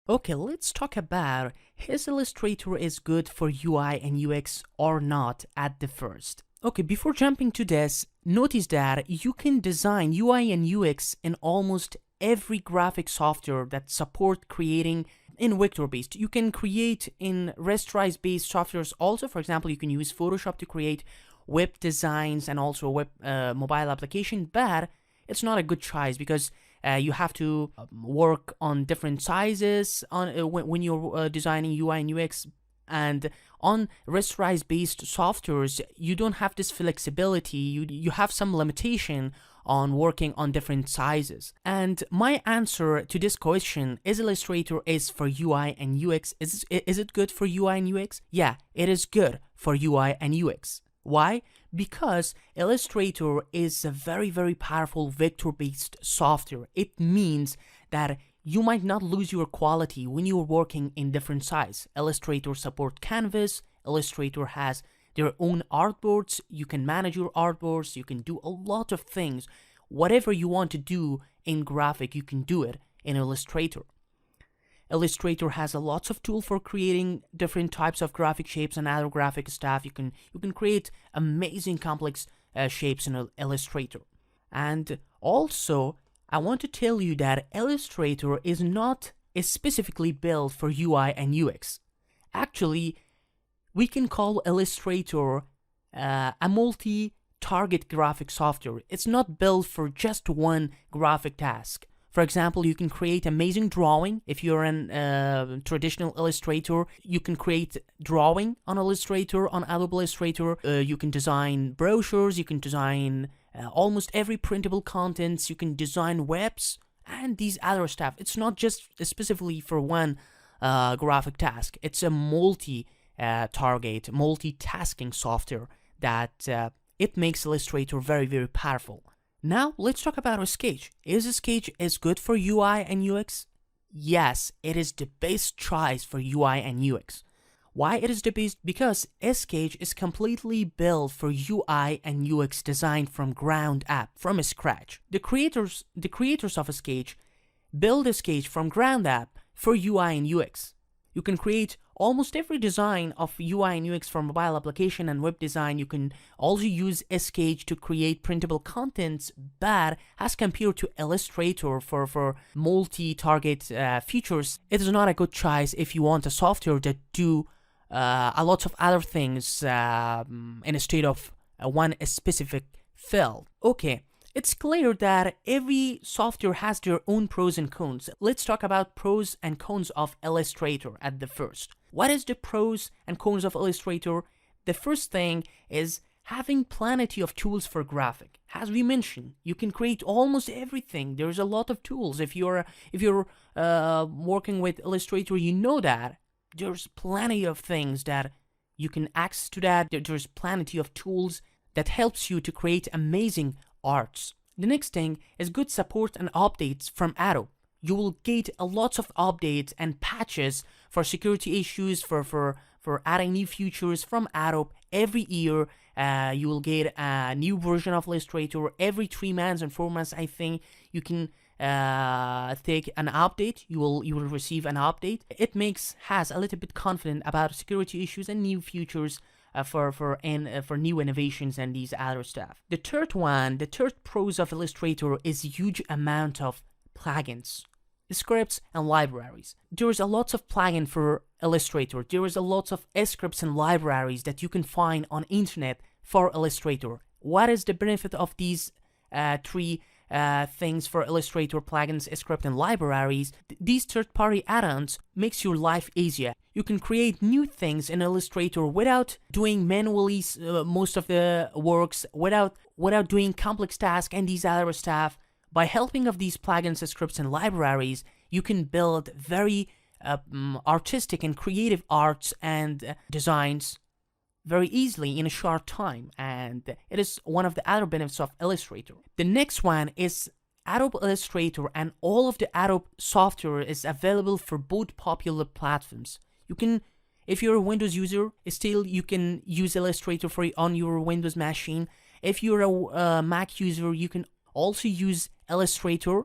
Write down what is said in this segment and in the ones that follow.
Okay, let's talk about is Illustrator is good for UI and UX or not at the first. Okay, before jumping to this, notice that you can design UI and UX in almost every graphic software that support creating in vector-based. You can create in rasterized-based softwares also. For example, you can use Photoshop to create web designs and also web mobile application, but it's not a good choice because you have to work on different sizes on when you're designing UI and UX, and on rasterized based softwares you don't have this flexibility. You have some limitation on working on different sizes. And my answer to this question is Illustrator is for UI and UX. Is it good for UI and UX? Yeah, it is good for UI and UX. Why? Because Illustrator is a very powerful vector-based software. It means that you might not lose your quality when you're working in different size. Illustrator support canvas. Illustrator has their own artboards. You can manage your artboards. You can do a lot of things. Whatever you want to do in graphic, you can do it in Illustrator. Illustrator has a lots of tools for creating different types of graphic shapes and other graphic stuff. You can create amazing complex shapes in Illustrator. And also, I want to tell you that Illustrator is not specifically built for UI and UX. Actually, we can call Illustrator a multi-target graphic software. It's not built for just one graphic task. For example, you can create amazing drawing. If you're an traditional illustrator, you can create drawing on Illustrator, on Adobe Illustrator. You can design brochures, you can design almost every printable contents, you can design webs, and these other stuff. It's not just specifically for one graphic task. It's a multi-target, multitasking software that it makes Illustrator very powerful. Now, let's talk about Sketch. Is Sketch good for UI and UX? Yes, it is the best choice for UI and UX. Why it is the best? Because Sketch is completely built for UI and UX design from ground up, from scratch. The creators of Sketch build Sketch from ground up for UI and UX. You can create almost every design of UI and UX for mobile application and web design. You can also use Sketch to create printable contents, but as compared to Illustrator for multi-target features, it is not a good choice if you want a software that do a lot of other things instead of one specific field. Okay. It's clear that every software has their own pros and cons. Let's talk about pros and cons of Illustrator at the first. What is the pros and cons of Illustrator? The first thing is having plenty of tools for graphic. As we mentioned, you can create almost everything. There's a lot of tools. If you're working with Illustrator, you know that there's plenty of things that you can access to that. There's plenty of tools that helps you to create amazing arts. The next thing is good support and updates from Adobe. You will get a lot of updates and patches for security issues, for adding new features from Adobe every year. You will get a new version of Illustrator every 3 months and 4 months. I think you can take an update. You will receive an update. It has a little bit confident about security issues and new features for new innovations and these other stuff. The third pros of Illustrator is huge amount of plugins, scripts, and libraries. There is a lot of plugin for Illustrator. There is a lot of scripts and libraries that you can find on internet for Illustrator. What is the benefit of these three things for Illustrator, plugins, script, and libraries? These third-party add-ons makes your life easier. You can create new things in Illustrator without doing manually most of the works, without doing complex tasks and these other stuff. By helping of these plugins, scripts, and libraries, you can build very artistic and creative arts and designs very easily in a short time, and it is one of the other benefits of Illustrator. The next one is Adobe Illustrator, and all of the Adobe software is available for both popular platforms. You can, if you're a Windows user, still you can use Illustrator on your Windows machine. If you're a Mac user, you can also use Illustrator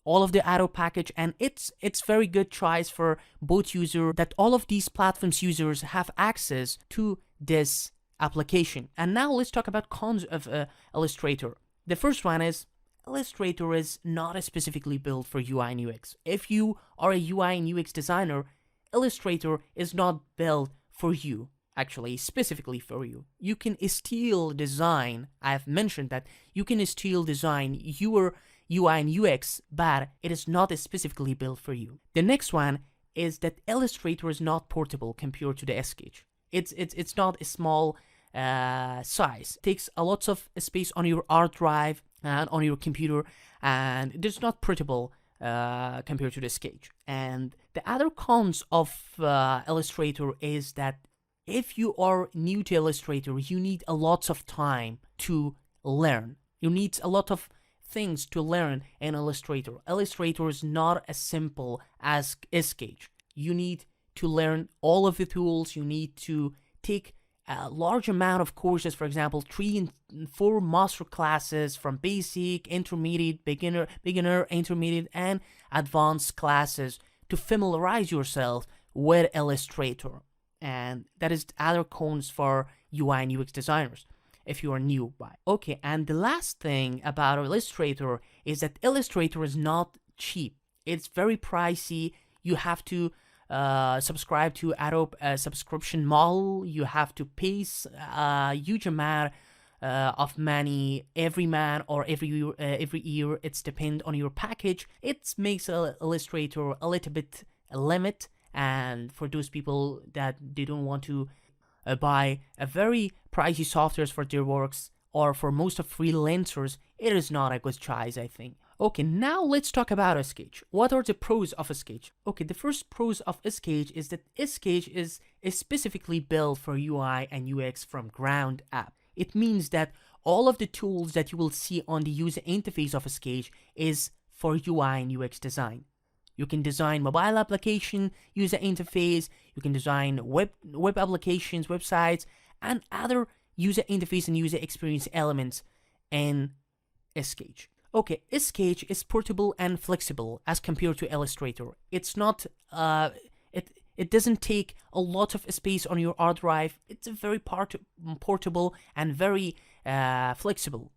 all of the Adobe package, and it's very good choice for both users, that all of these platforms users have access to this application. And now let's talk about cons of Illustrator. The first one is Illustrator is not specifically built for UI and UX. If you are a UI and UX designer, Illustrator is not built for you, actually, specifically for you. You can still design, I've mentioned that you can still design your UI and UX, but it is not specifically built for you. The next one is that Illustrator is not portable compared to the Sketch. It's not a small size. It takes a lot of space on your hard drive and on your computer, and it's not portable compared to the Sketch. And the other cons of Illustrator is that if you are new to Illustrator, you need a lot of time to learn. You need a lot of things to learn in Illustrator. Illustrator is not as simple as Sketch. You need to learn all of the tools. You need to take a large amount of courses, for example, 3 and 4 master classes from basic, intermediate, beginner, intermediate, and advanced classes to familiarize yourself with Illustrator. And that is other cons for UI and UX designers if you are new by. Okay, and the last thing about Illustrator is that Illustrator is not cheap. It's very pricey. You have to subscribe to Adobe subscription model. You have to pay a huge amount of money every month or every year. It's depend on your package. It makes Illustrator a little bit limit, and for those people that they don't want to buy a very pricey softwares for their works, or for most of freelancers, it is not a good choice, I think. Okay, now let's talk about a Sketch. What are the pros of a Sketch? Okay, the first pros of a Sketch is that a Sketch is specifically built for UI and UX from ground up. It means that all of the tools that you will see on the user interface of a Sketch is for UI and UX design. You can design mobile application, user interface, you can design web applications, websites, and other user interface and user experience elements in a Sketch. Okay, a Sketch is portable and flexible as compared to Illustrator. It's not, it doesn't take a lot of space on your hard drive. It's a very portable and very flexible.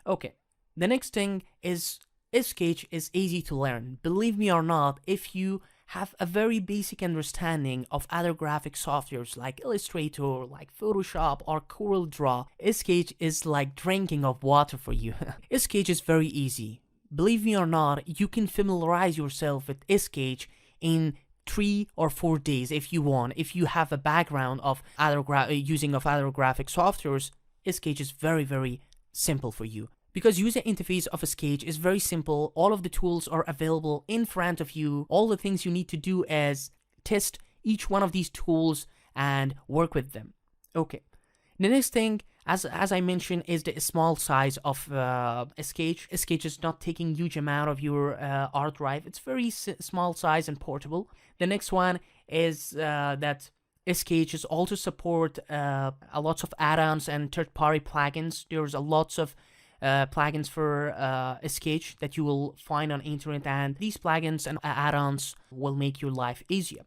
Okay, the next thing is a Sketch is easy to learn. Believe me or not, if you have a very basic understanding of other graphic softwares like Illustrator, like Photoshop or CorelDRAW, a Sketch is like drinking of water for you. A Sketch is very easy. Believe me or not, you can familiarize yourself with a Sketch in 3 or 4 days if you want. If you have a background of using of other graphic softwares, a Sketch is very simple for you. Because user interface of a Sketch is very simple, all of the tools are available in front of you. All the things you need to do is test each one of these tools and work with them. Okay. The next thing, as I mentioned, is the small size of a Sketch. A Sketch is not taking huge amount of your hard drive. It's very small size and portable. The next one is that a Sketch is also support a lot of add-ons and third-party plugins. There's a lots of plugins for a Sketch that you will find on internet, and these plugins and add-ons will make your life easier.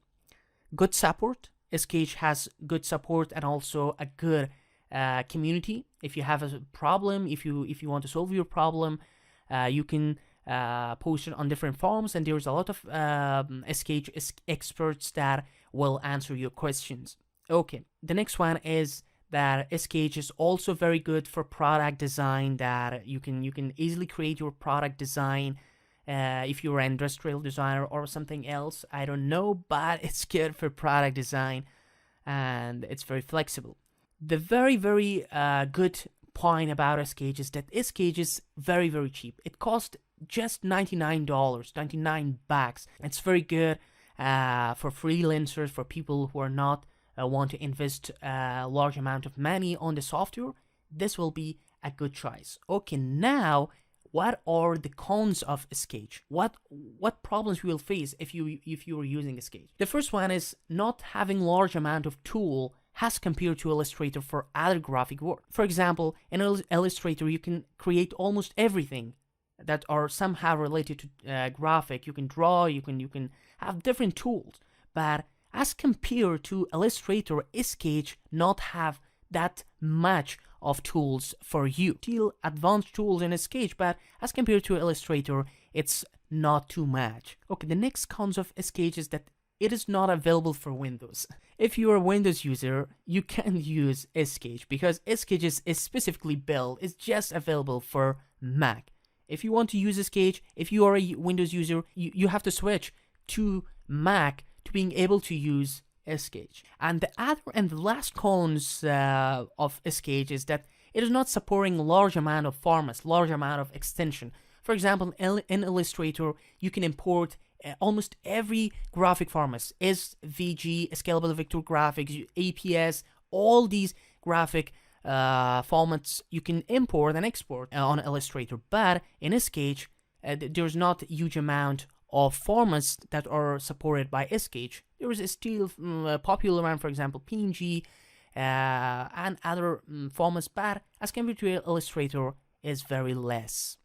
Good support. A Sketch has good support and also a good community. If you have a problem, if you want to solve your problem, you can post it on different forums, and there's a lot of Sketch experts that will answer your questions. Okay, the next one is that a Sketch is also very good for product design, that you can easily create your product design if you're an industrial designer or something else. I don't know, but it's good for product design and it's very flexible. The very good point about a Sketch is that a Sketch is very cheap. It costs just $99, 99 bucks. It's very good for freelancers, for people who are not want to invest a large amount of money on the software. This will be a good choice. Okay, now what are the cons of a Sketch? What problems you will face if you are using a Sketch? The first one is not having large amount of tool as compared to Illustrator for other graphic work. For example, in Illustrator you can create almost everything that are somehow related to graphic. You can draw, you can have different tools, but as compared to Illustrator, Sketch not have that much of tools for you. Still advanced tools in Sketch, but as compared to Illustrator, it's not too much. Okay, the next cons of Sketch is that it is not available for Windows. If you're a Windows user, you can use Sketch because Sketch is specifically built, it's just available for Mac. If you want to use Sketch, if you are a Windows user, you have to switch to Mac to being able to use Sketch. And the other and the last cons of Sketch is that it is not supporting large amount of formats, large amount of extension. For example, in Illustrator, you can import almost every graphic format, SVG, scalable vector graphics, APS, all these graphic formats you can import and export on Illustrator. But in Sketch, there's not a huge amount of formats that are supported by Sketch. There is still popular one, for example, PNG and other formats, but as compared to Illustrator, is very less.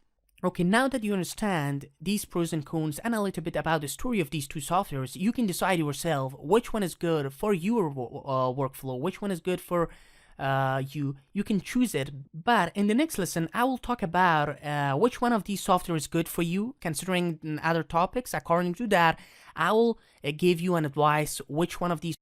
Okay, now that you understand these pros and cons and a little bit about the story of these two softwares, you can decide yourself which one is good for your workflow, which one is good for you. You can choose it. But in the next lesson, I will talk about which one of these software is good for you, considering other topics. According to that, I will give you an advice which one of these